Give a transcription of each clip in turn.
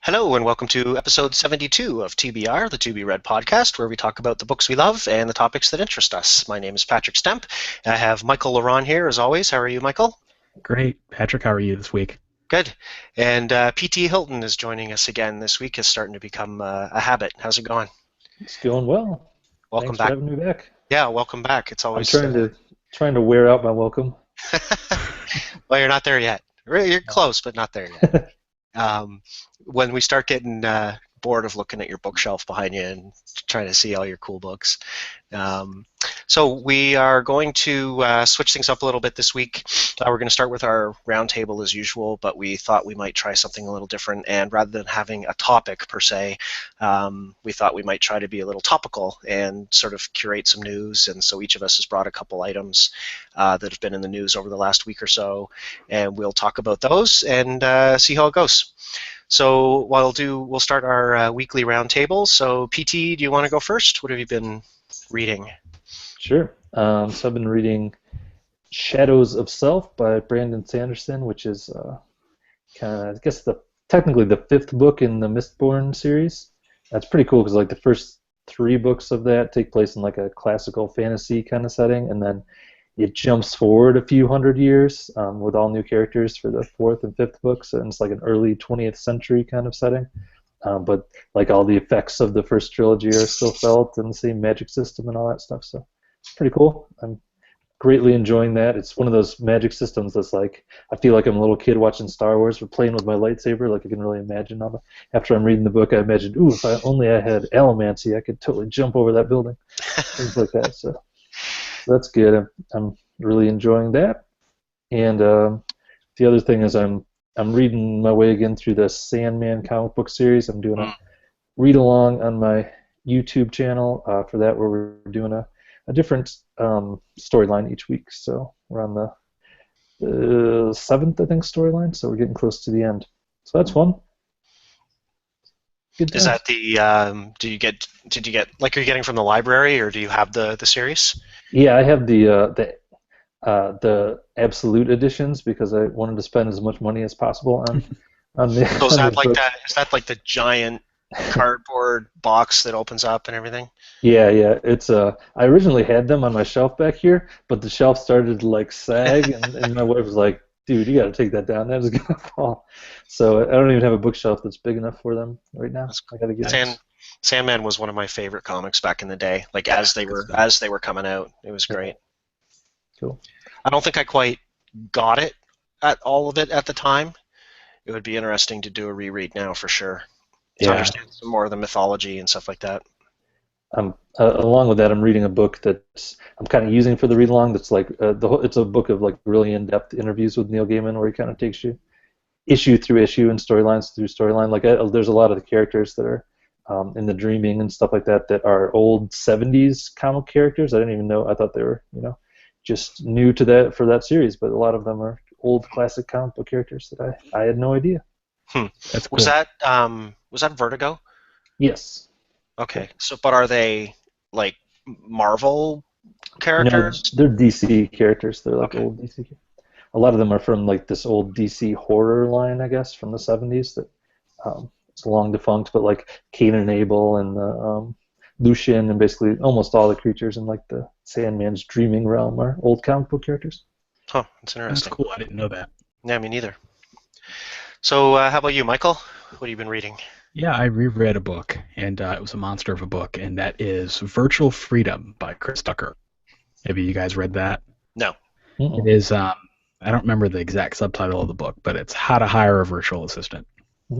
Hello and welcome to episode 72 of TBR, the To Be Read podcast, where we talk about the books we love and the topics that interest us. My name is Patrick Stemp. I have Michael La Ronn here, as always. How are you, Michael? Great. Patrick, how are you this week? Good. And PT Hylton is joining us again this week. It's starting to become a habit. How's it going? It's going well. Welcome Thanks back. for having me back. Yeah, welcome back. It's always I'm trying to wear out my welcome. Well, you're not there yet. You're close, but not there yet. When we start getting bored of looking at your bookshelf behind you and trying to see all your cool books. So we are going to switch things up a little bit this week. We're going to start with our roundtable as usual, but we thought we might try something a little different, and rather than having a topic per se, we thought we might try to be a little topical and sort of curate some news, and so each of us has brought a couple items that have been in the news over the last week or so, and we'll talk about those and see how it goes. So we'll start our weekly roundtable. So PT, do you want to go first? What have you been reading? Sure. So I've been reading Shadows of Self by Brandon Sanderson, which is kind of, I guess, technically the fifth book in the Mistborn series. That's pretty cool because like the first three books of that take place in like a classical fantasy kind of setting, and then it jumps forward a few hundred years with all new characters for the fourth and fifth books, and it's like an early 20th century kind of setting. But like all the effects of the first trilogy are still felt, and the same magic system and all that stuff. So it's pretty cool. I'm greatly enjoying that. It's one of those magic systems that's like, I feel like I'm a little kid watching Star Wars or playing with my lightsaber. Like I can really imagine all the. After I'm reading the book, I imagine, ooh, if I had allomancy, I could totally jump over that building. Things like that. So that's good. I'm really enjoying that. And the other thing is I'm reading my way again through the Sandman comic book series. I'm doing a read along on my YouTube channel for that, where we're doing a different storyline each week. So we're on the seventh, I think, storyline. So we're getting close to the end. So that's fun. Good. Is that the? Did you get like, are you getting from the library, or do you have the series? Yeah, I have the absolute editions because I wanted to spend as much money as possible on the. So is that like the giant cardboard box that opens up and everything? Yeah. It's I originally had them on my shelf back here, but the shelf started to like sag, and my wife was like, "Dude, you got to take that down. That is gonna fall." So I don't even have a bookshelf that's big enough for them right now. I got to get. Sandman was one of my favorite comics back in the day. Like as they were coming out, it was great. Cool. I don't think I quite got it at all of it at the time. It would be interesting to do a reread now for sure. To understand some more of the mythology and stuff like that. Along with that, I'm reading a book that I'm kind of using for the read along. That's like it's a book of like really in-depth interviews with Neil Gaiman, where he kind of takes you issue through issue and storylines through storyline. Like there's a lot of the characters that are in the Dreaming and stuff like that are old 70s comic characters. I didn't even know. I thought they were just new to that for that series, but a lot of them are old classic comic book characters that I had no idea. That's cool. Was that Vertigo? Yes. Okay. So, but are they like Marvel characters? No, they're DC characters. They're like old DC characters. A lot of them are from like this old DC horror line, I guess, from the 70s that it's long defunct, but like Cain and Abel and Lucian and basically almost all the creatures in like the Sandman's Dreaming realm are old comic book characters. Huh, that's interesting. That's cool. I didn't know that. Yeah, me neither. So how about you, Michael? What have you been reading? Yeah, I reread a book, and it was a monster of a book, and that is Virtual Freedom by Chris Tucker. Have you guys read that? No. It is, I don't remember the exact subtitle of the book, but it's How to Hire a Virtual Assistant,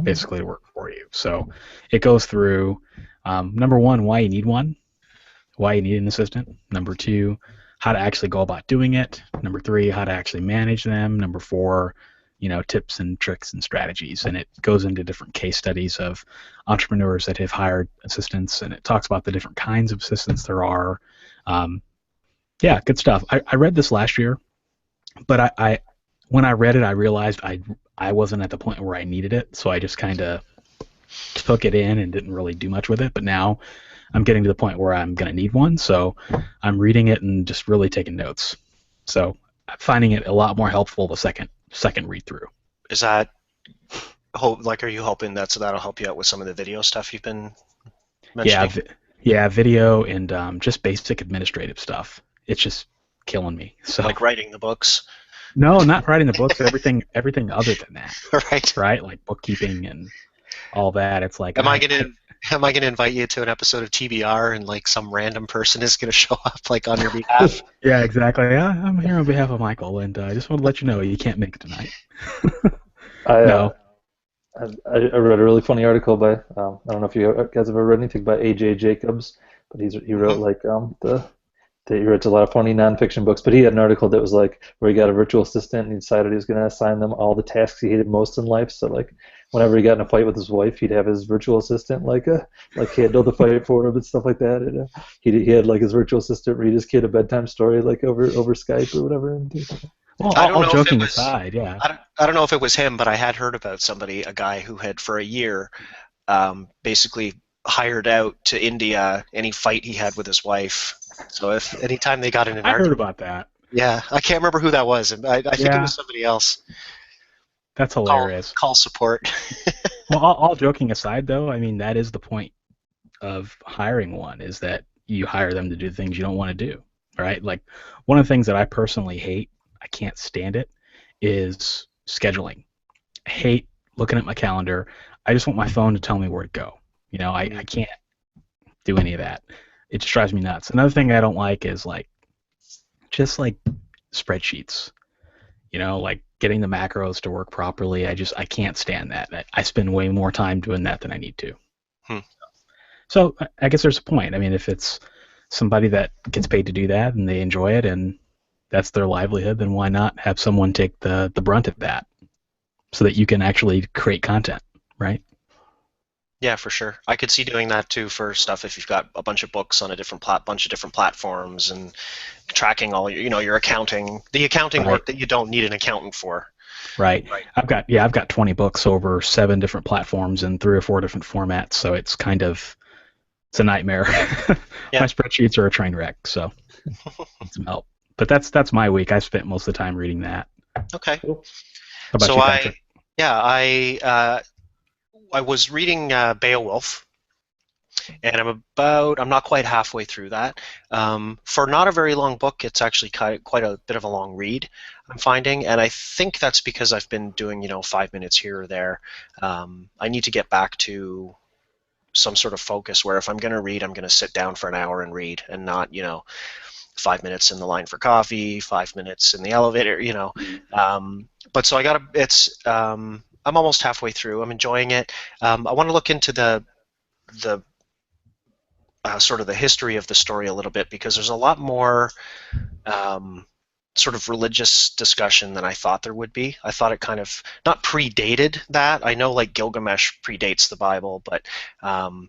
basically to work for you. So it goes through, number one, why you need one, why you need an assistant. Number two, how to actually go about doing it. Number three, how to actually manage them. Number four, tips and tricks and strategies, and it goes into different case studies of entrepreneurs that have hired assistants, and it talks about the different kinds of assistants there are. Yeah, good stuff. I read this last year, but when I read it, I realized I wasn't at the point where I needed it, so I just kind of took it in and didn't really do much with it. But now I'm getting to the point where I'm going to need one, so I'm reading it and just really taking notes. So I'm finding it a lot more helpful the second read through. Is that Are you hoping that'll help you out with some of the video stuff you've been Yeah, mentioning? yeah, video and just basic administrative stuff. It's just killing me. So Like writing the books, no, not writing the books. Everything other than that, right? right? Like bookkeeping and all that. It's like Am I gonna am I gonna invite you to an episode of TBR and like some random person is gonna show up like on your behalf? yeah, exactly. Yeah, I'm here on behalf of Michael, and I just want to let you know you can't make it tonight. I, No, I read a really funny article by I don't know if you guys have ever read anything by A.J. Jacobs, but he wrote Hmm. like he writes a lot of funny nonfiction books. But he had an article that was like where he got a virtual assistant and he decided he was going to assign them all the tasks he hated most in life. So like whenever he got in a fight with his wife, he'd have his virtual assistant like handle the fight for him and stuff like that. And he had like his virtual assistant read his kid a bedtime story like over Skype or whatever. And well, I don't all know if it joking was. aside, yeah, I don't know if it was him, but I had heard about somebody, a guy who had for a year, basically hired out to India any fight he had with his wife. So if anytime they got in an I heard argument, about that. yeah, I can't remember who that was. I think it Yeah, was somebody else. that's Call hilarious. call support. Well, all joking aside, though, I mean that is the point of hiring one is that you hire them to do things you don't want to do, right? Like one of the things that I personally hate, I can't stand it, is scheduling. I hate looking at my calendar. I just want my phone to tell me where to go. I can't do any of that. It just drives me nuts. Another thing I don't like is just like spreadsheets. Like getting the macros to work properly. I can't stand that. I spend way more time doing that than I need to. Hmm. So I guess there's a point. I mean, if it's somebody that gets paid to do that and they enjoy it and that's their livelihood, then why not have someone take the brunt of that so that you can actually create content, right? Yeah, for sure. I could see doing that too for stuff if you've got a bunch of books on a bunch of different platforms and tracking all your accounting, the accounting Right. work that you don't need an accountant for. Right. Right. I've got 20 books over 7 different platforms and 3 or 4 different formats, so it's a nightmare. Yeah. My spreadsheets are a train wreck, so need some help. But that's my week. I spent most of the time reading that. Okay. cool. How about So you, Patrick? I was reading Beowulf, and I'm not quite halfway through that. For not a very long book, it's actually quite a bit of a long read, I'm finding, and I think that's because I've been doing 5 minutes here or there. I need to get back to some sort of focus where if I'm going to read, I'm going to sit down for an hour and read, and not 5 minutes in the line for coffee, 5 minutes in the elevator. But so I got I'm almost halfway through. I'm enjoying it. I want to look into the sort of the history of the story a little bit because there's a lot more um, sort of religious discussion than I thought there would be. I thought it kind of not predated that. I know like Gilgamesh predates the Bible, but and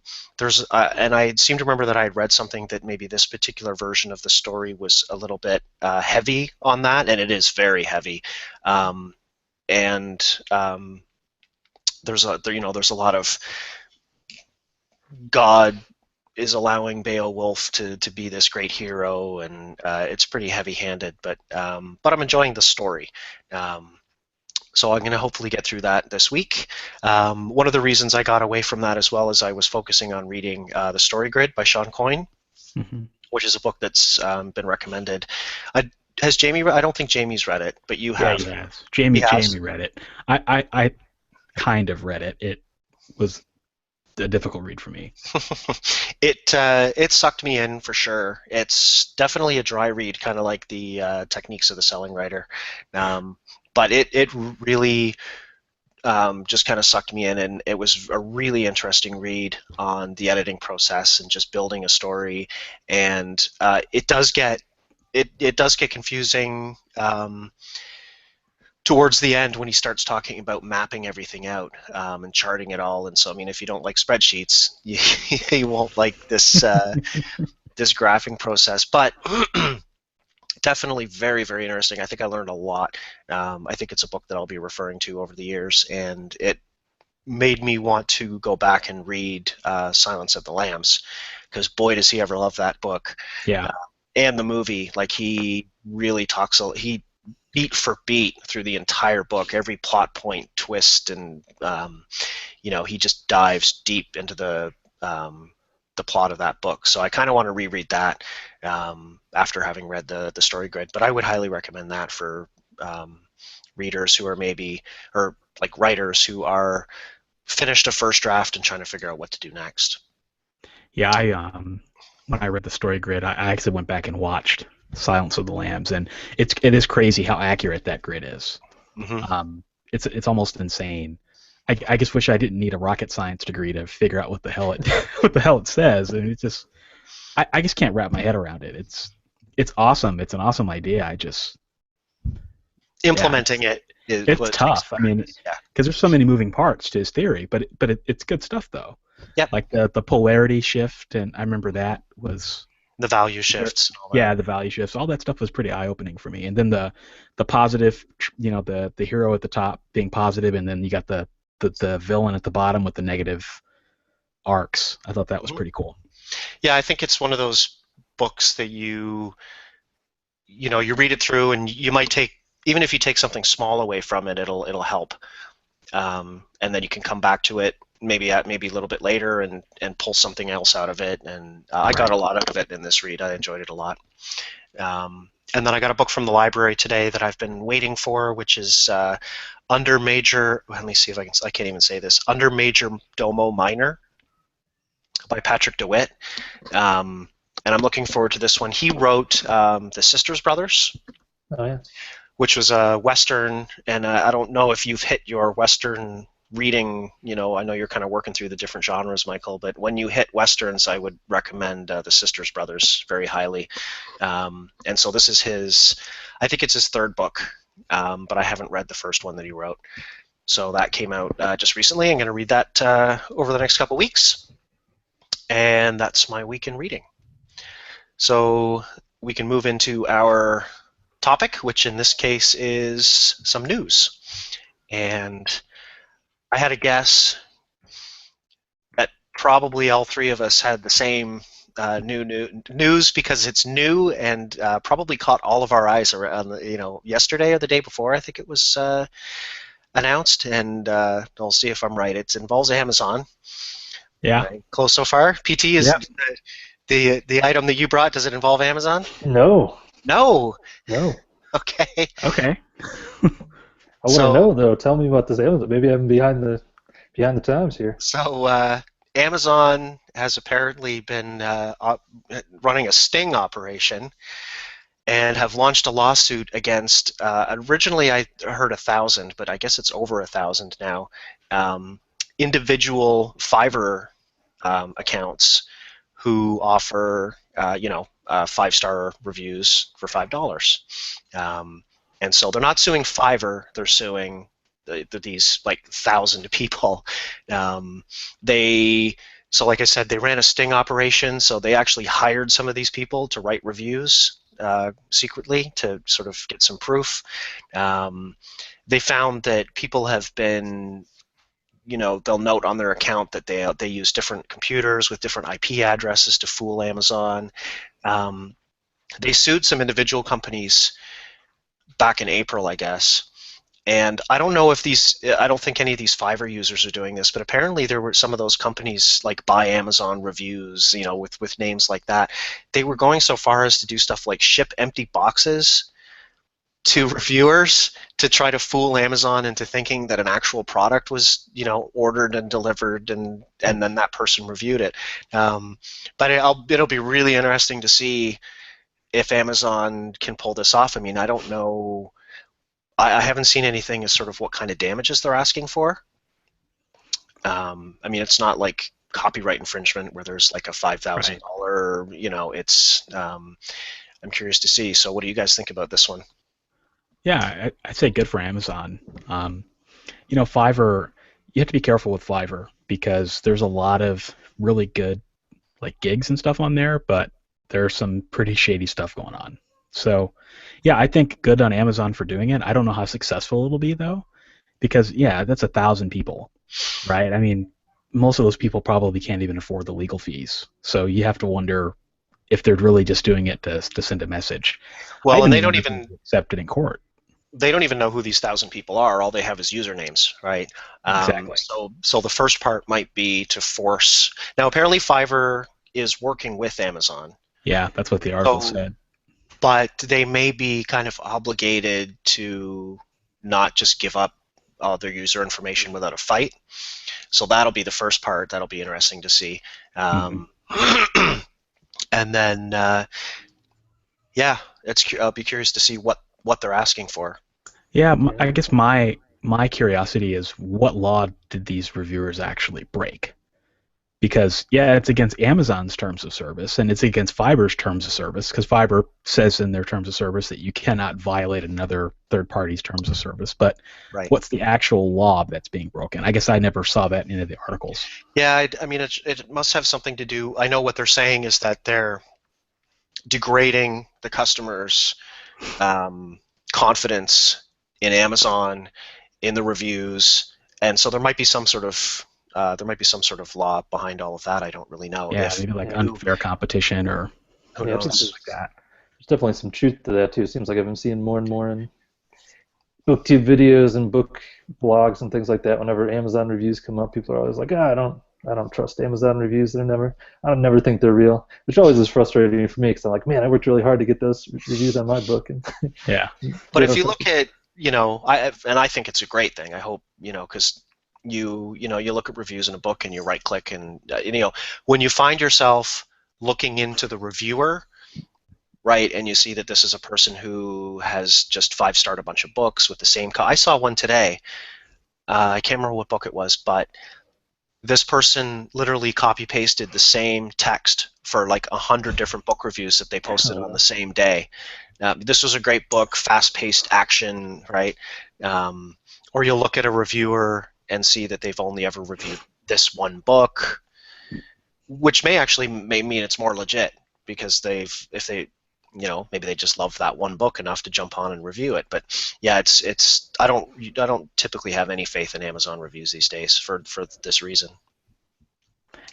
I seem to remember that I had read something that maybe this particular version of the story was a little bit heavy on that, and it is very heavy. And there's a lot of God is allowing Beowulf to be this great hero, and it's pretty heavy-handed, but I'm enjoying the story. So I'm going to hopefully get through that this week. One of the reasons I got away from that as well is I was focusing on reading The Story Grid by Sean Coyne, Mm-hmm. which is a book that's been recommended. Has Jamie? I don't think Jamie's read it, but you Yeah, have. he has. He Jamie has. read it. I kind of read it. It was a difficult read for me. It sucked me in for sure. It's definitely a dry read, kind of like the Techniques of the Selling Writer, but it really just kind of sucked me in, and it was a really interesting read on the editing process and just building a story. And it does get confusing. Towards the end when he starts talking about mapping everything out and charting it all. And so, I mean, if you don't like spreadsheets, you won't like this graphing process. But definitely very, very interesting. I think I learned a lot. I think it's a book that I'll be referring to over the years, and it made me want to go back and read Silence of the Lambs, because boy, does he ever love that book. Yeah. And the movie. Like he really talks. He beat for beat through the entire book, every plot point, twist, and he just dives deep into the plot of that book. So I kind of want to reread that after having read the story grid. But I would highly recommend that for readers who are or like writers who are finished a first draft and trying to figure out what to do next. Yeah, when I read the story grid, I actually went back and watched Silence of the Lambs, and it is crazy how accurate that grid is. Mm-hmm. It's almost insane. I just wish I didn't need a rocket science degree to figure out what the hell it says. I mean, it's just I just can't wrap my head around it. It's awesome. It's an awesome idea. I just implementing it's tough. I mean, because there's so many moving parts to his theory, but it's good stuff though. Yep. Like the polarity shift, and I remember that was the value shifts. And all that. Yeah, the value shifts. All that stuff was pretty eye-opening for me. And then the positive, the hero at the top being positive, and then you got the villain at the bottom with the negative arcs. I thought that was pretty cool. Yeah, I think it's one of those books that you read it through, and you might take, even if you take something small away from it, it'll help. And then you can come back to it maybe a little bit later and pull something else out of it. And I got a lot out of it in this read. I enjoyed it a lot. And then I got a book from the library today that I've been waiting for, which is Under Major. Let me see if I can't even say this. Under Major Domo Minor by Patrick DeWitt. And I'm looking forward to this one. He wrote The Sisters Brothers. Oh yeah. Which was a Western, and I don't know if you've hit your Western reading. I know you're kind of working through the different genres, Michael, but when you hit Westerns, I would recommend The Sisters Brothers very highly. And so this is I think it's his third book, but I haven't read the first one that he wrote. So that came out just recently. I'm going to read that over the next couple weeks, and that's my week in reading. So we can move into our topic, which in this case is some news. And I had a guess that probably all three of us had the same news because it's new and probably caught all of our eyes around, yesterday or the day before. I think it was announced, and I'll see if I'm right. It involves Amazon. Yeah. Right. Close so far. PT is the item that you brought. Does it involve Amazon? No. No. Okay. I want to know though. Tell me about this Amazon. Maybe I'm behind the times here. So Amazon has apparently been running a sting operation and have launched a lawsuit against. Originally, I heard 1,000, but I guess it's over 1,000 now. Individual Fiverr accounts who offer 5-star reviews for $5. And so they're not suing Fiverr, they're suing these 1,000 people. So like I said, they ran a sting operation, so they actually hired some of these people to write reviews secretly to sort of get some proof. They found that people have been, they'll note on their account that they use different computers with different IP addresses to fool Amazon. They sued some individual companies back in April, I guess. And I don't know if I don't think any of these Fiverr users are doing this, but apparently there were some of those companies like Buy Amazon Reviews, with names like that. They were going so far as to do stuff like ship empty boxes to reviewers to try to fool Amazon into thinking that an actual product was, ordered and delivered, and then that person reviewed it. But it'll be really interesting to see if Amazon can pull this off. I mean, I don't know. I haven't seen anything as sort of what kind of damages they're asking for. I mean, it's not like copyright infringement where there's like a $5,000. It's. I'm curious to see. So, what do you guys think about this one? Yeah, I'd say good for Amazon. Fiverr, you have to be careful with Fiverr because there's a lot of really good gigs and stuff on there, but there's some pretty shady stuff going on. So, yeah, I think good on Amazon for doing it. I don't know how successful it'll be though, because that's 1,000 people, right? I mean, most of those people probably can't even afford the legal fees. So you have to wonder if they're really just doing it to send a message. Well, and they don't even accept it in court. they don't even know who these 1,000 people are. All they have is usernames, right? Exactly. So the first part might be to force. Now, apparently, Fiverr is working with Amazon. Yeah, that's what the article So, said. but they may be kind of obligated to not just give up all their user information without a fight. So that'll be the first part. That'll be interesting to see. Mhm. And then, yeah, I'll be curious to see what they're asking for. Yeah, I guess my curiosity is what law did these reviewers actually break? Because yeah, it's against Amazon's terms of service and it's against Fiverr's terms of service because Fiverr says in their terms of service that you cannot violate another third party's terms of service. But Right. what's the actual law that's being broken? I guess I never saw that in any of the articles. Yeah, I mean, it must have something to do. I know what they're saying is that they're degrading the customer's confidence in Amazon, in the reviews, and so there might be some sort of law behind all of that. I don't really know. Yeah, maybe like unfair competition or who Yeah, I knows? think something like that. there's definitely some truth to that too. It seems like I've been seeing more and more in booktube videos and book blogs and things like that. Whenever Amazon reviews come up, people are always like, I don't trust Amazon reviews. I never think they're real, which always is frustrating for me because I'm like, man, I worked really hard to get those reviews on my book. And Yeah. But if you look at, I think it's a great thing. I hope, because you look at reviews in a book and you right click and, when you find yourself looking into the reviewer, right, and you see that this is a person who has just 5-starred a bunch of books with the same, I saw one today. I can't remember what book it was, but this person literally copy-pasted the same text for like 100 different book reviews that they posted on the same day. This was a great book, fast-paced action, right? Or you'll look at a reviewer and see that they've only ever reviewed this one book, which may mean it's more legit because maybe they just love that one book enough to jump on and review it. But yeah, I don't typically have any faith in Amazon reviews these days for this reason.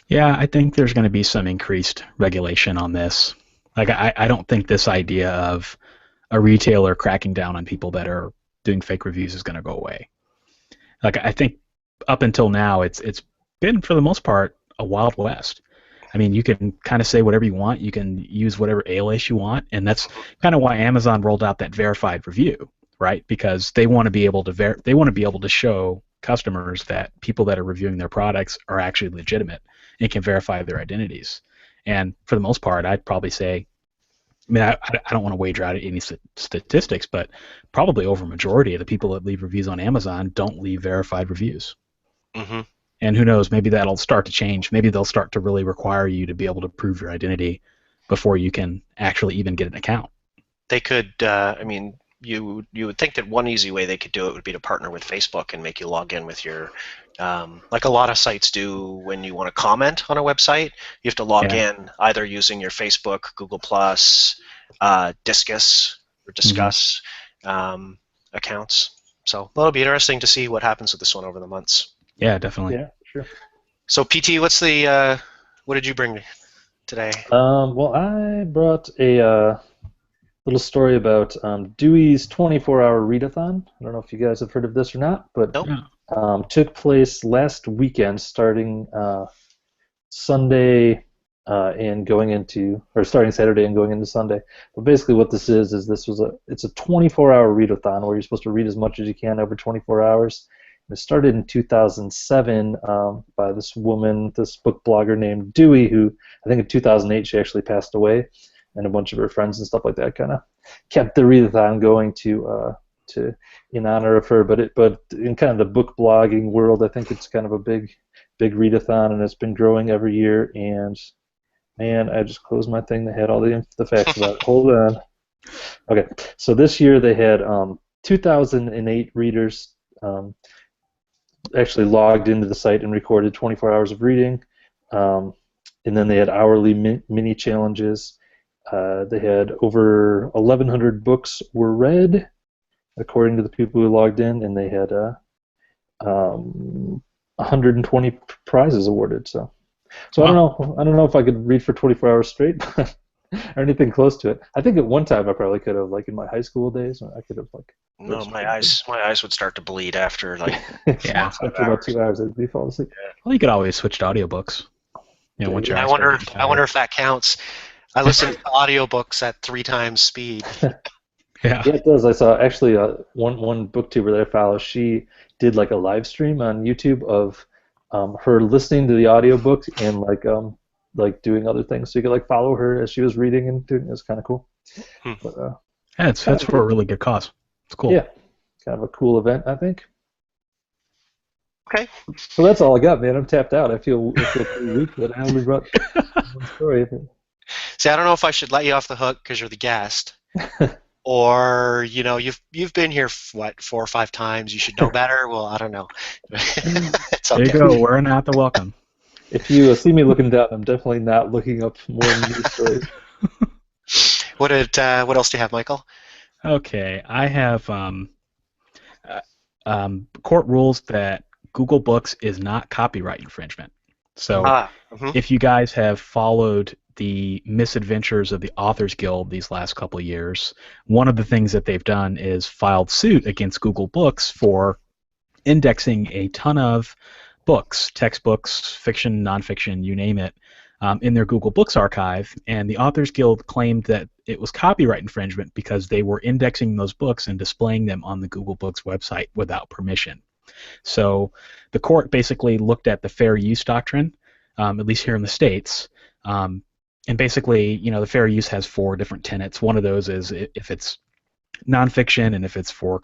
Yeah, I think there's going to be some increased regulation on this. Like, I don't think this idea of a retailer cracking down on people that are doing fake reviews is going to go away. Like, I think up until now, it's been, for the most part, a Wild West. I mean, you can kind of say whatever you want. You can use whatever alias you want, and that's kind of why Amazon rolled out that verified review, right? Because they want to be able to show customers that people that are reviewing their products are actually legitimate and can verify their identities. And for the most part, I'd probably say, I mean, I don't want to wager out any statistics, but probably over a majority of the people that leave reviews on Amazon don't leave verified reviews. Mm-hmm. And who knows, maybe that'll start to change. Maybe they'll start to really require you to be able to prove your identity before you can actually even get an account. They could, you would think that one easy way they could do it would be to partner with Facebook and make you log in with your, like a lot of sites do when you want to comment on a website, you have to log in either using your Facebook, Google+, Discuss accounts. So that'll be interesting to see what happens with this one over the months. Yeah, definitely. yeah, sure. So PT, what did you bring today? Well, I brought a little story about Dewey's 24-hour readathon. I don't know if you guys have heard of this or not, but Nope. took place last weekend, starting Sunday and starting Saturday and going into Sunday. But basically, what this is it's a 24-hour readathon where you're supposed to read as much as you can over 24 hours. It started in 2007 by this woman, this book blogger named Dewey, who I think in 2008 she actually passed away, and a bunch of her friends and stuff like that kind of kept the readathon going to in honor of her. But in kind of the book blogging world, I think it's kind of a big readathon, and it's been growing every year. And man, I just closed my thing that had all the facts about it. Hold on. Okay, so this year they had 2,008 readers. Actually logged into the site and recorded 24 hours of reading, and then they had hourly mini challenges. They had over 1,100 books were read, according to the people who logged in, and they had 120 prizes awarded. So I don't know if I could read for 24 hours straight. or anything close to it. I think at one time I probably could have, like in my high school days, I could have like. No, my eyes would start to bleed after like Yeah. 4 or 5 After about hours. 2 hours, I'd be falling asleep. Well, you could always switch to audiobooks. Once your I eyes start wonder. getting I wonder tired. if that counts. I listen to audiobooks at 3 times speed. Yeah. Yeah, it does. I saw actually one booktuber that I follow. She did like a live stream on YouTube of her listening to the audiobooks and like doing other things. So you could like follow her as she was reading and doing. It was kind of cool. Hmm. But, Yeah, that's for a really good cause. It's cool. yeah, kind of a cool event, I think. Okay. So that's all I got, man. I'm tapped out. I feel pretty weak, but I only brought one story. See, I don't know if I should let you off the hook because you're the guest, or you've been here what 4 or 5 times. You should know better. Well, I don't know. It's There you okay. go. We're not the welcome. If you see me looking down, I'm definitely not looking up more news stories. What else do you have, Michael? Okay, I have court rules that Google Books is not copyright infringement. So if you guys have followed the misadventures of the Authors Guild these last couple of years, one of the things that they've done is filed suit against Google Books for indexing a ton of books, textbooks, fiction, nonfiction, you name it, in their Google Books archive, and the Authors Guild claimed that it was copyright infringement because they were indexing those books and displaying them on the Google Books website without permission. So the court basically looked at the fair use doctrine, at least here in the States, and basically, the fair use has 4 different tenets. One of those is if it's nonfiction and if it's for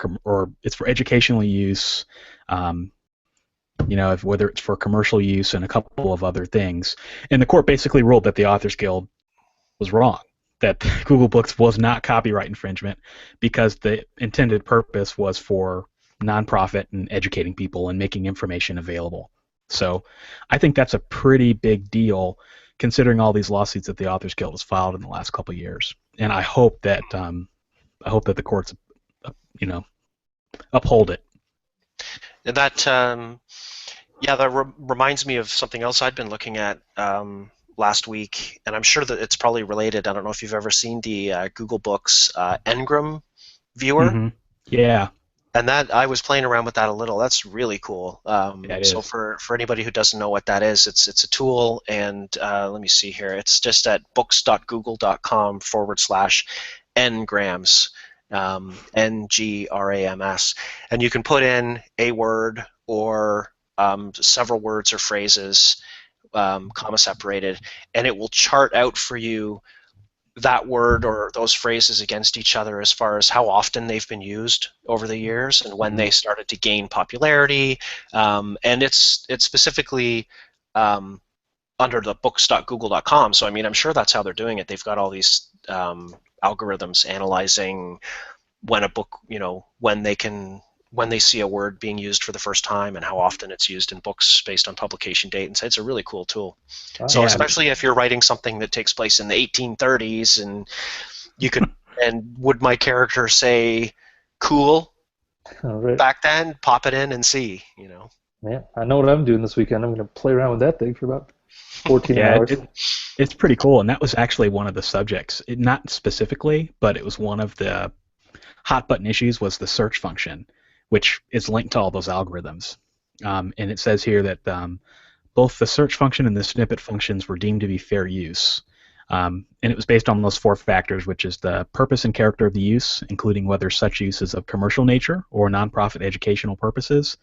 educational use, whether it's for commercial use and a couple of other things. And the court basically ruled that the Authors Guild was wrong, that Google Books was not copyright infringement because the intended purpose was for nonprofit and educating people and making information available. So I think that's a pretty big deal considering all these lawsuits that the Authors Guild has filed in the last couple of years. And I hope that the courts uphold it. And that reminds me of something else I'd been looking at last week, and I'm sure that it's probably related. I don't know if you've ever seen the Google Books Ngram viewer. Mm-hmm. Yeah. And that I was playing around with that a little. That's really cool. So for anybody who doesn't know what that is, it's a tool, and let me see here. It's just at books.google.com/ngrams, NGRAMS, and you can put in a word or several words or phrases, comma separated, and it will chart out for you that word or those phrases against each other as far as how often they've been used over the years and when they started to gain popularity. And it's specifically under the books.google.com. So I mean, I'm sure that's how they're doing it. They've got all these algorithms analyzing when a book, when they see a word being used for the first time and how often it's used in books based on publication date. And so it's a really cool tool. So especially if you're writing something that takes place in the 1830s and you could, and would my character say cool back then, pop it in and see, Yeah, I know what I'm doing this weekend. I'm going to play around with that thing for about 14 hours. It's pretty cool. And that was actually one of the subjects, not specifically, but it was one of the hot button issues was the search function, which is linked to all those algorithms. And it says here that both the search function and the snippet functions were deemed to be fair use. And it was based on those 4 factors, which is the purpose and character of the use, including whether such use is of commercial nature or nonprofit educational purposes.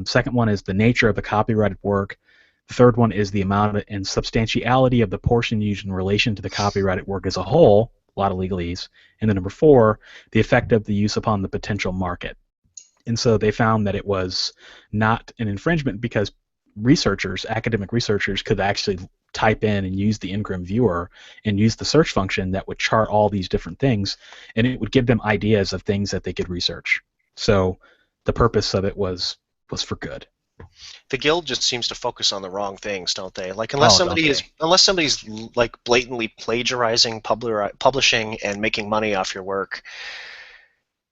Second one is the nature of the copyrighted work. The third one is the amount and substantiality of the portion used in relation to the copyrighted work as a whole, a lot of legalese. And then number 4, the effect of the use upon the potential market. And so they found that it was not an infringement because academic researchers could actually type in and use the Ngram viewer and use the search function that would chart all these different things, and it would give them ideas of things that they could research. So the purpose of it was for good. The guild just seems to focus on the wrong things, don't they? Like unless somebody's like blatantly plagiarizing, publishing, and making money off your work,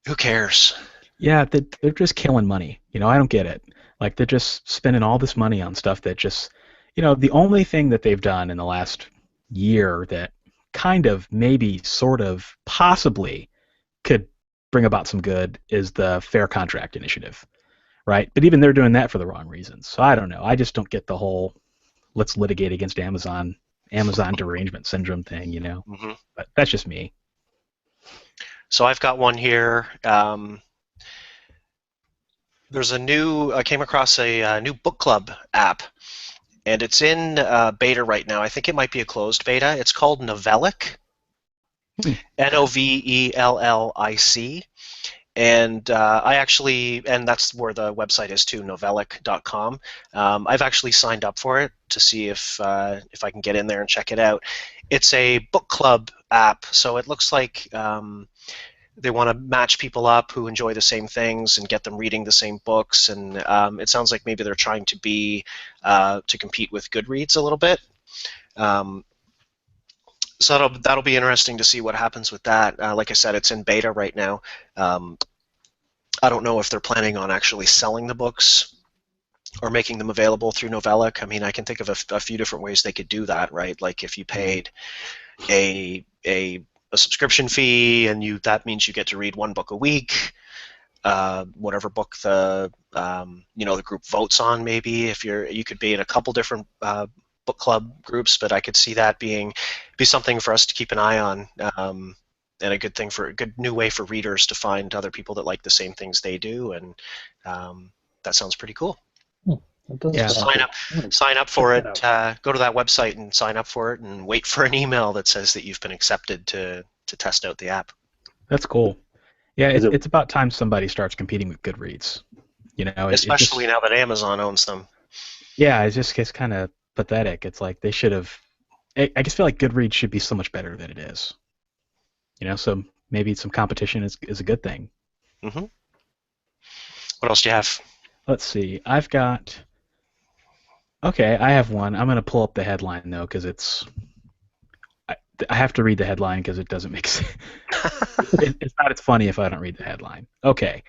who cares? Yeah, they're just killing money. I don't get it. Like they're just spending all this money on stuff that just, the only thing that they've done in the last year that kind of, maybe, sort of, possibly could bring about some good is the Fair Contract Initiative, right? But even they're doing that for the wrong reasons. So I don't know. I just don't get the whole let's litigate against Amazon derangement syndrome thing, Mm-hmm. But that's just me. So I've got one here. I came across a new book club app, and it's in beta right now. I think it might be a closed beta. It's called Novellic, Novellic. And and that's where the website is too, novellic.com. I've actually signed up for it to see if I can get in there and check it out. It's a book club app, so it looks like they want to match people up who enjoy the same things and get them reading the same books. And it sounds like maybe they're trying to to compete with Goodreads a little bit. So that'll be interesting to see what happens with that. Like I said, it's in beta right now. I don't know if they're planning on actually selling the books or making them available through Novellic. I mean, I can think of a few different ways they could do that, right? Like if you paid a subscription fee, and that means you get to read one book a week, whatever book the group votes on. Maybe if you could be in a couple different book club groups, but I could see that be something for us to keep an eye on, and a good new way for readers to find other people that like the same things they do, and that sounds pretty cool. Yeah. Sign up for it. Go to that website and sign up for it, and wait for an email that says that you've been accepted to test out the app. That's cool. Yeah, it's about time somebody starts competing with Goodreads. Especially now that Amazon owns them. Yeah, it's kind of pathetic. It's like they should have. I just feel like Goodreads should be so much better than it is. So maybe some competition is a good thing. Mm-hmm. What else do you have? Let's see. I have one. I'm going to pull up the headline, though, because I have to read the headline because it doesn't make sense. It's not as funny if I don't read the headline. Okay.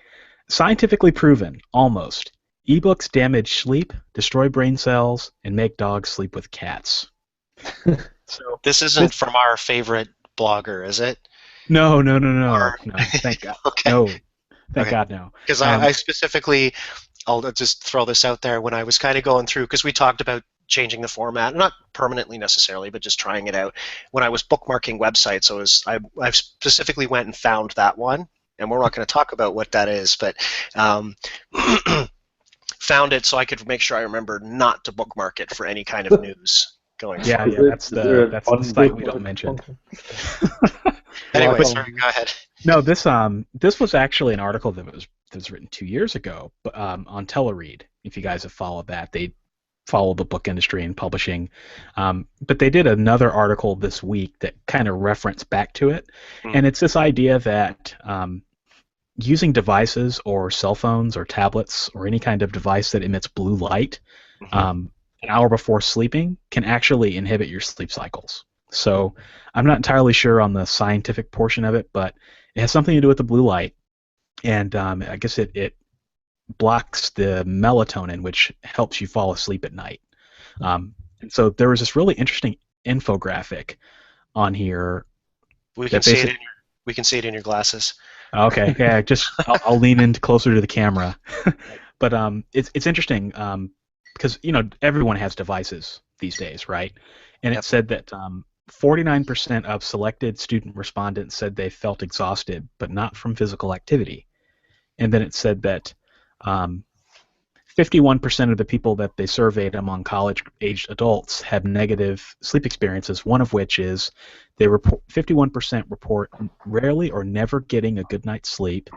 Scientifically proven, almost. Ebooks damage sleep, destroy brain cells, and make dogs sleep with cats. So this isn't from our favorite blogger, is it? No. No, thank God. Okay. No. Thank God, no. Because I specifically, I'll just throw this out there, when I was kind of going through, because we talked about changing the format, not permanently necessarily, but just trying it out. When I was bookmarking websites, I specifically went and found that one, and we're not going to talk about what that is, but found it so I could make sure I remembered not to bookmark it for any kind of news going forward. Yeah, that's the site we don't mention. Anyway, sorry, go ahead. No, this was actually an article that was written 2 years ago, on Teleread. If you guys have followed that, they follow the book industry and publishing. But they did another article this week that kind of referenced back to it, and it's this idea that using devices or cell phones or tablets or any kind of device that emits blue light an hour before sleeping can actually inhibit your sleep cycles. So I'm not entirely sure on the scientific portion of it, but it has something to do with the blue light, and I guess it blocks the melatonin, which helps you fall asleep at night. And so there was this really interesting infographic on here. We can see it in your glasses. Okay, yeah, I'll lean in closer to the camera. But it's interesting because everyone has devices these days, right? And it said that 49% of selected student respondents said they felt exhausted, but not from physical activity. And then it said that 51% of the people that they surveyed among college-aged adults had negative sleep experiences, one of which is 51% report rarely or never getting a good night's sleep,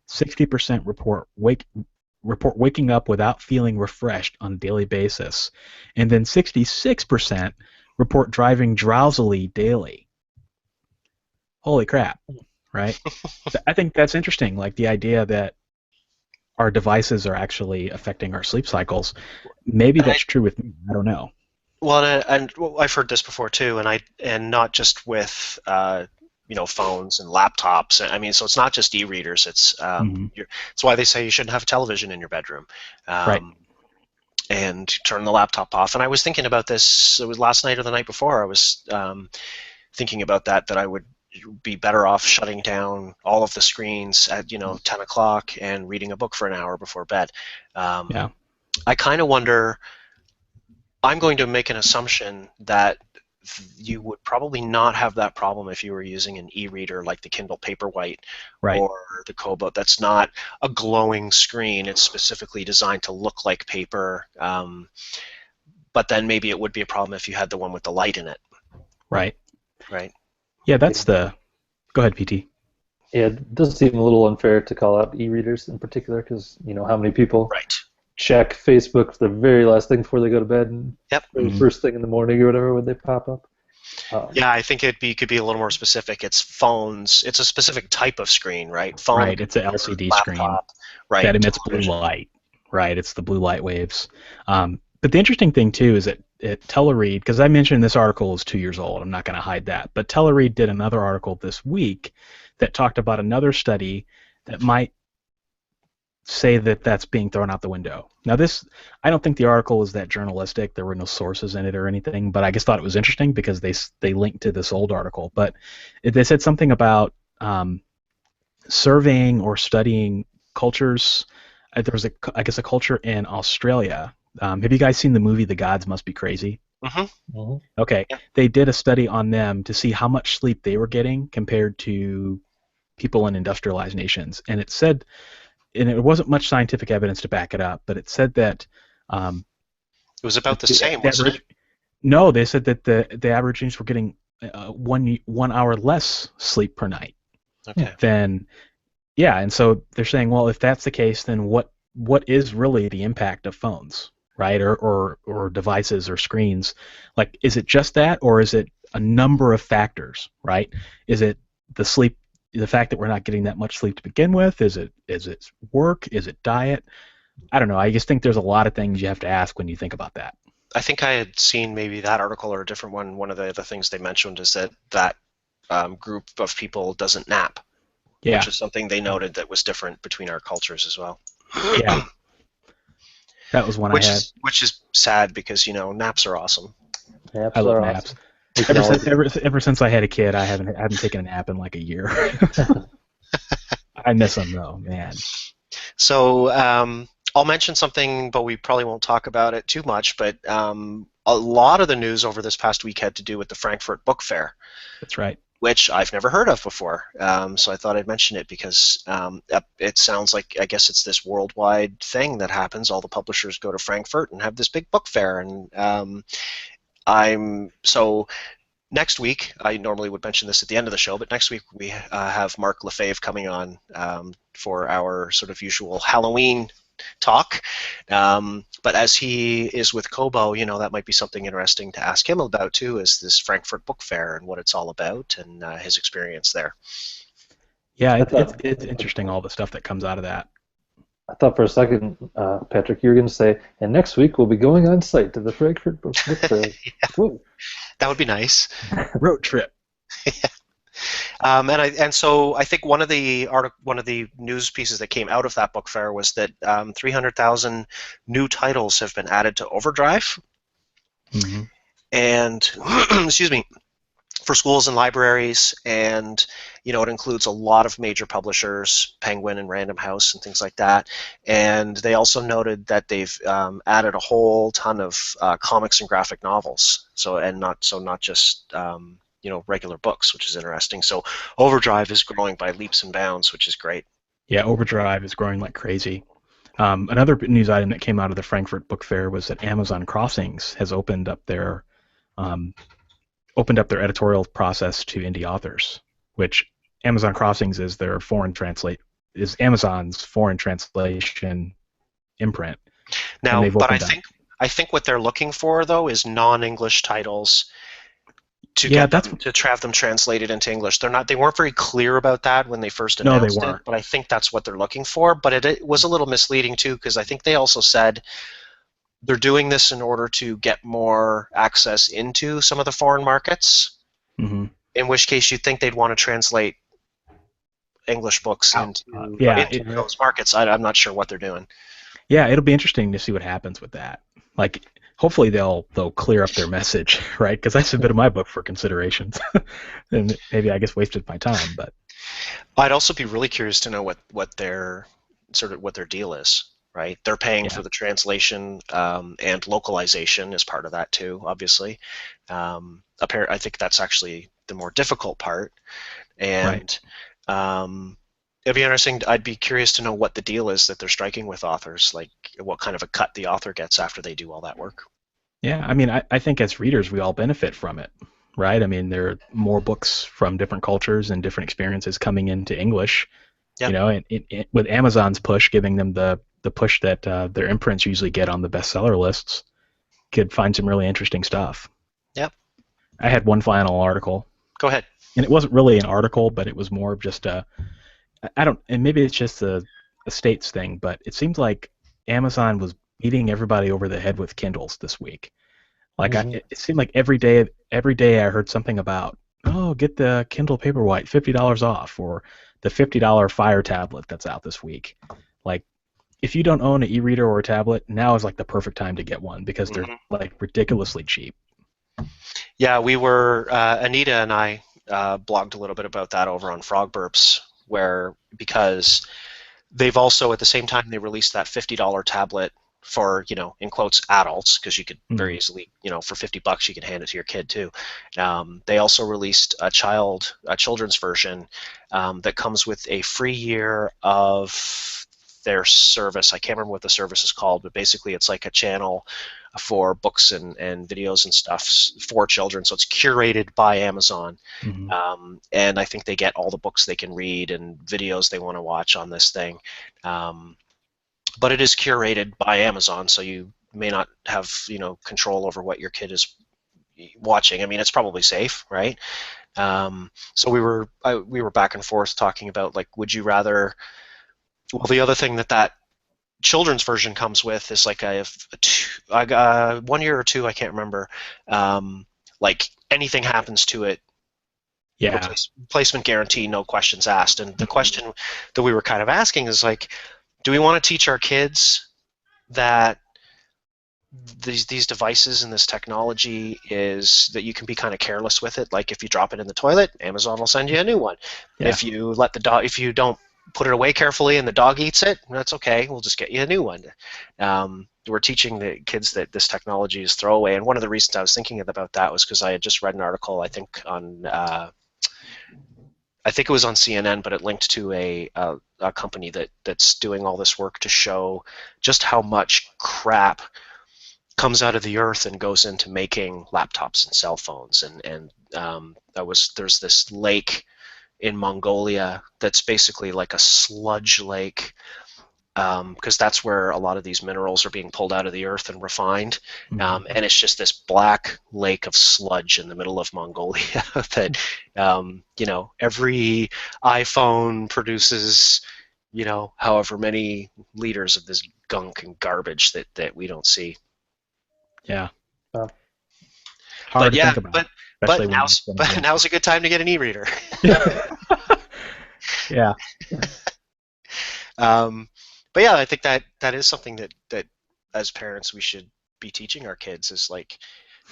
60% report waking up without feeling refreshed on a daily basis, and then 66% report driving drowsily daily. Holy crap, right? I think that's interesting, like the idea that our devices are actually affecting our sleep cycles. Maybe that's true with me. I don't know. Well, and I've heard this before too, and not just with phones and laptops. I mean, so it's not just e-readers. It's why they say you shouldn't have a television in your bedroom. Right. And turn the laptop off. And I was thinking about this. It was last night or the night before. I was thinking about that I would be better off shutting down all of the screens at 10 o'clock and reading a book for an hour before bed. Yeah. I kind of wonder. I'm going to make an assumption that you would probably not have that problem if you were using an e-reader like the Kindle Paperwhite Right. or the Kobo. That's not a glowing screen. It's specifically designed to look like paper. But then maybe it would be a problem if you had the one with the light in it. Right. Right. Yeah, that's the. Go ahead, PT. Yeah, it does seem a little unfair to call out e-readers in particular because how many people Right. check Facebook the very last thing before they go to bed and Yep. or the first thing in the morning or whatever when they pop up. Yeah, I think could be a little more specific. It's phones. It's a specific type of screen, right? Phone. Right. It's an LCD screen right, that emits blue light. Right. It's the blue light waves. But the interesting thing too is that Teleread, because I mentioned this article is 2 years old. I'm not going to hide that. But Teleread did another article this week that talked about another study that might say that that's being thrown out the window. Now I don't think the article was that journalistic. There were no sources in it or anything, but I just thought it was interesting because they linked to this old article. But they said something about surveying or studying cultures. There was a culture in Australia. Have you guys seen the movie The Gods Must Be Crazy? Mm-hmm. Mm-hmm. Okay. Yeah. They did a study on them to see how much sleep they were getting compared to people in industrialized nations, and it said. And it wasn't much scientific evidence to back it up, but it said that it was about the same, wasn't it? No, they said that the Aborigines were getting 1 hour less sleep per night. Okay. And so they're saying, well, if that's the case, then what is really the impact of phones, right, or devices or screens? Like, is it just that, or is it a number of factors, right? Is it the sleep? The fact that we're not getting that much sleep to begin with, is it work? Is it diet? I don't know. I just think there's a lot of things you have to ask when you think about that. I think I had seen maybe that article or a different one. One of the other things they mentioned is that group of people doesn't nap, which is something they noted that was different between our cultures as well. Yeah, that was one I had. Which is sad because naps are awesome. Naps I love are naps. awesome. Ever since I had a kid, I haven't taken a nap in like a year. I miss them though, man. So I'll mention something, but we probably won't talk about it too much. But a lot of the news over this past week had to do with the Frankfurt Book Fair. That's right. Which I've never heard of before. So I thought I'd mention it because it sounds like, I guess it's this worldwide thing that happens. All the publishers go to Frankfurt and have this big book fair, and so next week, I normally would mention this at the end of the show, but next week we have Mark Lefebvre coming on for our sort of usual Halloween talk. But as he is with Kobo, that might be something interesting to ask him about too, is this Frankfurt Book Fair and what it's all about and his experience there. Yeah, it's interesting, all the stuff that comes out of that. I thought for a second, Patrick, you were going to say, and next week we'll be going on site to the Frankfurt Book Fair. Yeah. That would be nice. Road trip. Yeah. So I think one of the news pieces that came out of that book fair was that 300,000 new titles have been added to Overdrive, and excuse me, for schools and libraries, and it includes a lot of major publishers, Penguin and Random House and things like that. And they also noted that they've added a whole ton of comics and graphic novels. Not just regular books, which is interesting. So Overdrive is growing by leaps and bounds, which is great. Yeah, Overdrive is growing like crazy. Another news item that came out of the Frankfurt Book Fair was that Amazon Crossings has opened up their editorial process to indie authors, which Amazon Crossings is Amazon's foreign translation imprint. Now, but I think what they're looking for though is non-English titles to have them translated into English. They weren't very clear about that when they first announced it, but I think that's what they're looking for. But it was a little misleading too, because I think they also said they're doing this in order to get more access into some of the foreign markets, in which case you'd think they'd want to translate English books into those markets. I'm not sure what they're doing. Yeah, it'll be interesting to see what happens with that. Like, hopefully they'll clear up their message, right? Because I submitted my book for considerations, and maybe I guess wasted my time. But I'd also be really curious to know what their deal is, right? They're paying yeah, for the translation and localization as part of that too, obviously. I think that's actually the more difficult part, right. and it'd be interesting. I'd be curious to know what the deal is that they're striking with authors, like what kind of a cut the author gets after they do all that work. Yeah, I mean, I think as readers we all benefit from it, right? I mean, there are more books from different cultures and different experiences coming into English, Yeah. and with Amazon's push, giving them the push that their imprints usually get on the bestseller lists, could find some really interesting stuff. Yep. I had one final article, Go ahead. and it wasn't really an article, but it was more of just and maybe it's just a states thing, but it seems like Amazon was beating everybody over the head with Kindles this week. Like it seemed like every day I heard something about, oh, get the Kindle Paperwhite, $50 off, or the $50 Fire tablet that's out this week. Like, if you don't own an e-reader or a tablet, now is like the perfect time to get one because they're like ridiculously cheap. Yeah, we were Anita and I blogged a little bit about that over on Frog Burps, because they've also at the same time they released that $50 tablet for, in quotes, adults, because you could very easily, for $50 you could hand it to your kid too. They also released a children's version that comes with a free year of their service. I can't remember what the service is called, but basically it's like a channel for books and videos and stuff for children. So it's curated by Amazon. And I think they get all the books they can read and videos they want to watch on this thing. But it is curated by Amazon, so you may not have control over what your kid is watching. I mean, it's probably safe, right? So we were back and forth talking about, like, would you rather? Well, the other thing that children's version comes with is like a 1 year or two, I can't remember. Like anything happens to it, Yeah. replacement guarantee, no questions asked. And the question that we were kind of asking is like, do we want to teach our kids that these devices and this technology is that you can be kind of careless with it? Like if you drop it in the toilet, Amazon will send you a new one. Yeah. If you don't put it away carefully and the dog eats it, that's okay. We'll just get you a new one. We're teaching the kids that this technology is throwaway. And one of the reasons I was thinking about that was because I had just read an article, I think it was on CNN, but it linked to a company that's doing all this work to show just how much crap comes out of the earth and goes into making laptops and cell phones. And there's this lake in Mongolia that's basically like a sludge lake, because that's where a lot of these minerals are being pulled out of the earth and refined. And it's just this black lake of sludge in the middle of Mongolia that, every iPhone produces, however many liters of this gunk and garbage that we don't see. Yeah. Wow. Hard to think about. But now's a good time to get an e-reader. Yeah. But yeah, I think that is something that as parents we should be teaching our kids, is like,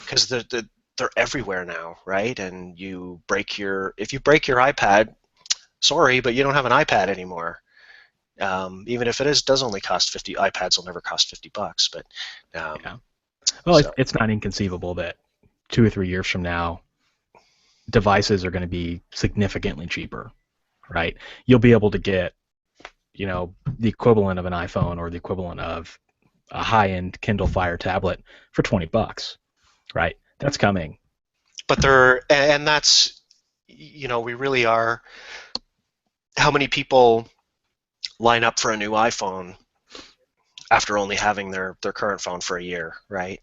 because they're everywhere now, right? And if you break your iPad, sorry, but you don't have an iPad anymore. Even if it does only cost 50, iPads will never cost $50, but yeah. Well, it's not inconceivable that 2 or 3 years from now, devices are going to be significantly cheaper, right? You'll be able to get, the equivalent of an iPhone or the equivalent of a high-end Kindle Fire tablet for $20, right? That's coming. But that's, we really are. How many people line up for a new iPhone after only having their current phone for a year, right?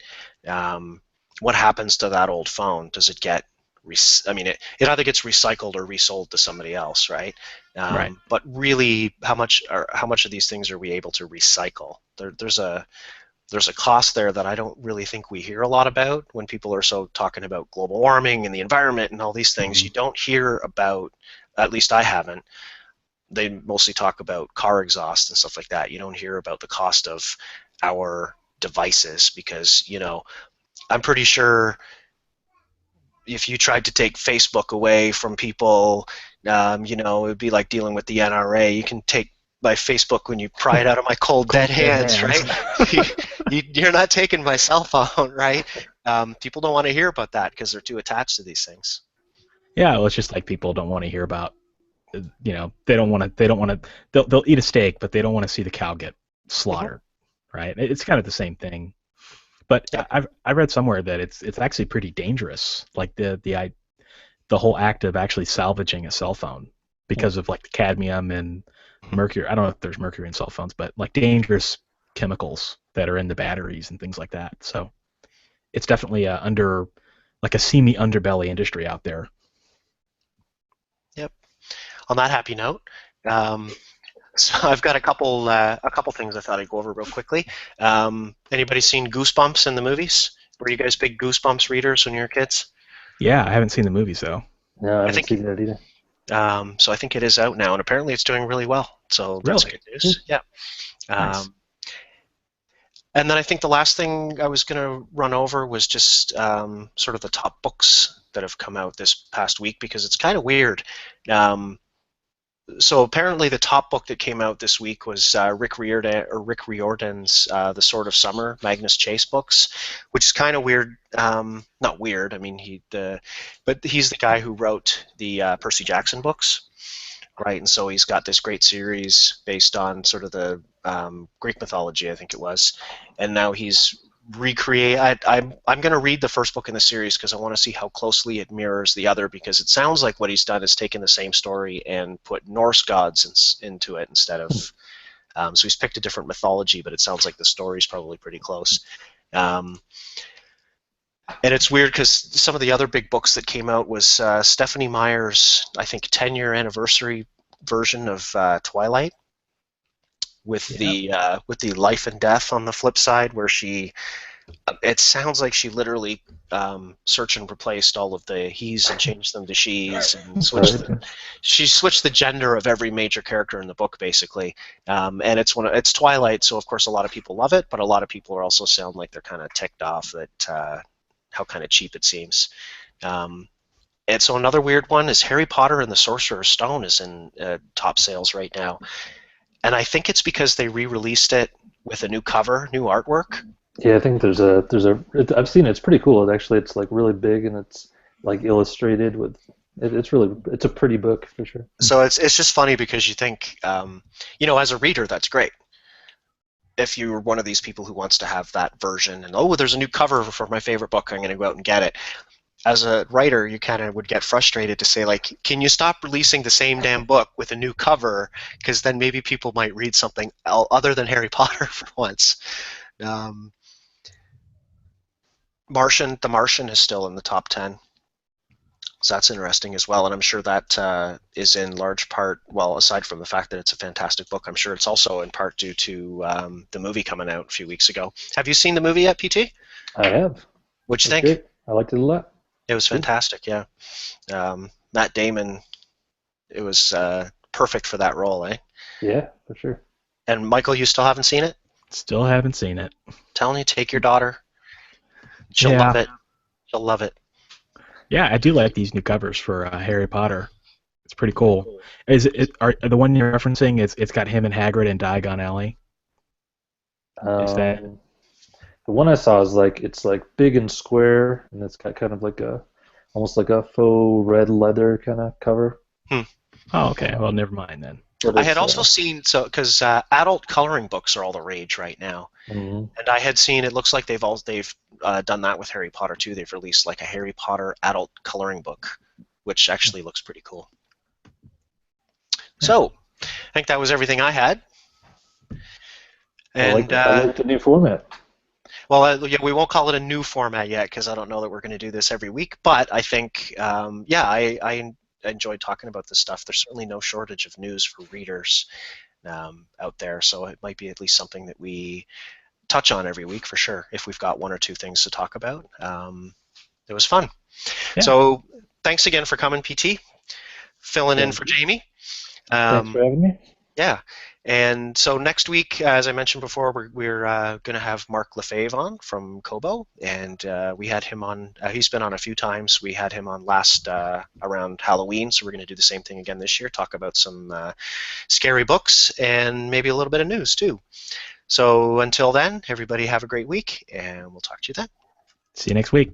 What happens to that old phone? Does it get it either gets recycled or resold to somebody else, right? Right. But really, how much of these things are we able to recycle? There's a cost there that I don't really think we hear a lot about when people are so talking about global warming and the environment and all these things. You don't hear about, at least I haven't. They mostly talk about car exhaust and stuff like that. You don't hear about the cost of our devices, because I'm pretty sure if you tried to take Facebook away from people, it would be like dealing with the NRA. You can take my Facebook when you pry it out of my cold dead hands, right? You're not taking my cell phone, right? People don't want to hear about that because they're too attached to these things. Yeah, well, it's just like people don't want to hear about, they don't want to, they'll eat a steak, but they don't want to see the cow get slaughtered, right? It's kind of the same thing. But I read somewhere that it's actually pretty dangerous, like the whole act of actually salvaging a cell phone because of like the cadmium and mercury. I don't know if there's mercury in cell phones, but like dangerous chemicals that are in the batteries and things like that. So it's definitely like a seamy underbelly industry out there. Yep. On that happy note, so I've got a couple things I thought I'd go over real quickly. Anybody seen Goosebumps in the movies? Were you guys big Goosebumps readers when you were kids? Yeah, I haven't seen the movie, so. No, I haven't seen that either. So I think it is out now, and apparently it's doing really well. So that's good news. Yeah. Nice. And then I think the last thing I was going to run over was just sort of the top books that have come out this past week, because it's kind of weird. So apparently the top book that came out this week was Rick Riordan's The Sword of Summer, Magnus Chase books, which is kind of weird. Not weird. I mean, but he's the guy who wrote the Percy Jackson books, right? And so he's got this great series based on sort of the Greek mythology, I think it was, and now he's I'm going to read the first book in the series because I want to see how closely it mirrors the other, because it sounds like what he's done is taken the same story and put Norse gods into it instead of so he's picked a different mythology, but it sounds like the story's probably pretty close. And it's weird because some of the other big books that came out was Stephanie Meyer's, I think, 10-year anniversary version of Twilight, with the life and death on the flip side, where it sounds like she literally searched and replaced all of the he's and changed them to she's, and she switched the gender of every major character in the book, basically. And it's Twilight, so of course a lot of people love it, but a lot of people are also sound like they're kind of ticked off that how kind of cheap it seems. And so another weird one is Harry Potter and the Sorcerer's Stone is in top sales right now. And I think it's because they re-released it with a new cover, new artwork. Yeah, I think I've seen it. It's pretty cool. It's like really big, and it's like illustrated with. It's a pretty book for sure. So it's just funny because you think, as a reader, that's great. If you're one of these people who wants to have that version, and there's a new cover for my favorite book, I'm going to go out and get it. As a writer, you kind of would get frustrated to say, like, can you stop releasing the same damn book with a new cover? Because then maybe people might read something other than Harry Potter for once. The Martian is still in the top 10. So that's interesting as well, and I'm sure that is in large part, well, aside from the fact that it's a fantastic book, I'm sure it's also in part due to the movie coming out a few weeks ago. Have you seen the movie yet, PT? I have. What'd you think? Great. I liked it a lot. It was fantastic, yeah. Matt Damon, it was perfect for that role, eh? Yeah, for sure. And Michael, you still haven't seen it? Still haven't seen it. Telling you, take your daughter. She'll love it. She'll love it. Yeah, I do like these new covers for Harry Potter. It's pretty cool. Are the one you're referencing? It's got him and Hagrid in Diagon Alley. Is that? The one I saw is it's big and square, and it's got kind of almost like a faux red leather kind of cover. Oh, okay. Well, never mind then. I had also seen, because adult coloring books are all the rage right now, and I had seen, it looks like they've done that with Harry Potter too. They've released like a Harry Potter adult coloring book, which actually looks pretty cool. So, I think that was everything I had. And I like the new format. Well, we won't call it a new format yet because I don't know that we're going to do this every week. But I think, I enjoyed talking about this stuff. There's certainly no shortage of news for readers out there, so it might be at least something that we touch on every week for sure if we've got one or two things to talk about. It was fun. Yeah. So thanks again for coming, PT. Filling in for Jamie. Thanks for having me. Yeah. And so next week, as I mentioned before, we're going to have Mark Lefebvre on from Kobo, and we had him on. He's been on a few times. We had him on last around Halloween, so we're going to do the same thing again this year. Talk about some scary books and maybe a little bit of news too. So until then, everybody have a great week, and we'll talk to you then. See you next week.